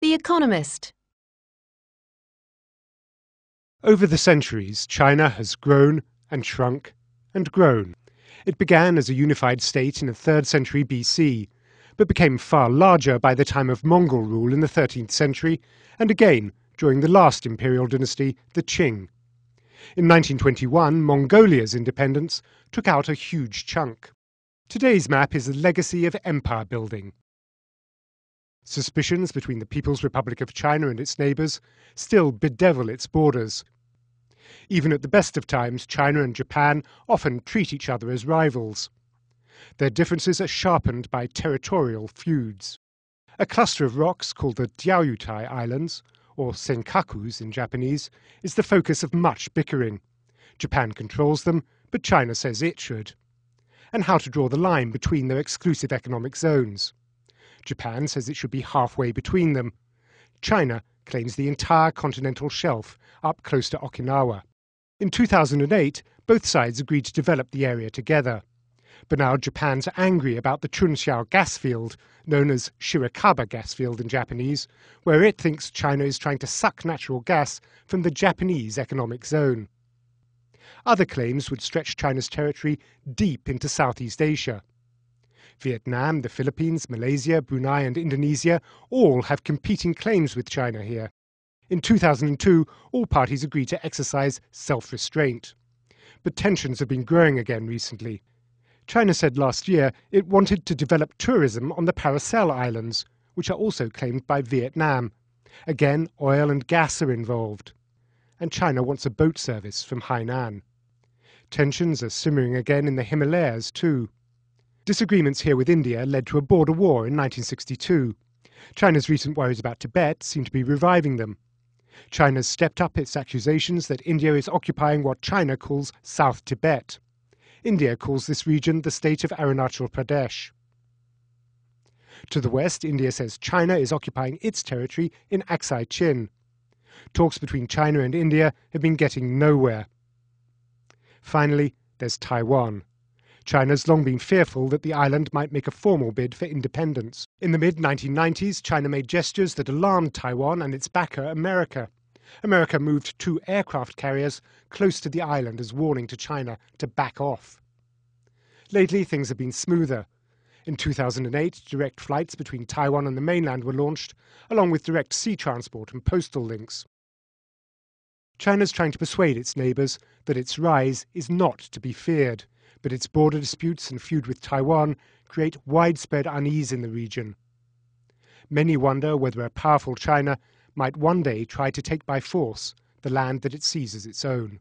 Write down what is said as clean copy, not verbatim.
The Economist. Over the centuries, China has grown and shrunk and grown. It began as a unified state in the 3rd century BC, but became far larger by the time of Mongol rule in the 13th century, and again during the last imperial dynasty, the Qing. In 1921, Mongolia's independence took out a huge chunk. Today's map is a legacy of empire building. Suspicions between the People's Republic of China and its neighbours still bedevil its borders. Even at the best of times, China and Japan often treat each other as rivals. Their differences are sharpened by territorial feuds. A cluster of rocks called the Diaoyutai Islands, or Senkakus in Japanese, is the focus of much bickering. Japan controls them, but China says it should. And how to draw the line between their exclusive economic zones. Japan says it should be halfway between them. China claims the entire continental shelf up close to Okinawa. In 2008, both sides agreed to develop the area together. But now Japan's angry about the Chunxiao gas field, known as Shirakaba gas field in Japanese, where it thinks China is trying to suck natural gas from the Japanese economic zone. Other claims would stretch China's territory deep into Southeast Asia. Vietnam, the Philippines, Malaysia, Brunei and Indonesia all have competing claims with China here. In 2002, all parties agreed to exercise self-restraint. But tensions have been growing again recently. China said last year it wanted to develop tourism on the Paracel Islands, which are also claimed by Vietnam. Again, oil and gas are involved. And China wants a boat service from Hainan. Tensions are simmering again in the Himalayas too. Disagreements here with India led to a border war in 1962. China's recent worries about Tibet seem to be reviving them. China's stepped up its accusations that India is occupying what China calls South Tibet. India calls this region the state of Arunachal Pradesh. To the west, India says China is occupying its territory in Aksai Chin. Talks between China and India have been getting nowhere. Finally, there's Taiwan. China's long been fearful that the island might make a formal bid for independence. In the mid-1990s, China made gestures that alarmed Taiwan and its backer, America. America moved 2 aircraft carriers close to the island as warning to China to back off. Lately, things have been smoother. In 2008, direct flights between Taiwan and the mainland were launched, along with direct sea transport and postal links. China's trying to persuade its neighbours that its rise is not to be feared, but its border disputes and feud with Taiwan create widespread unease in the region. Many wonder whether a powerful China might one day try to take by force the land that it sees as its own.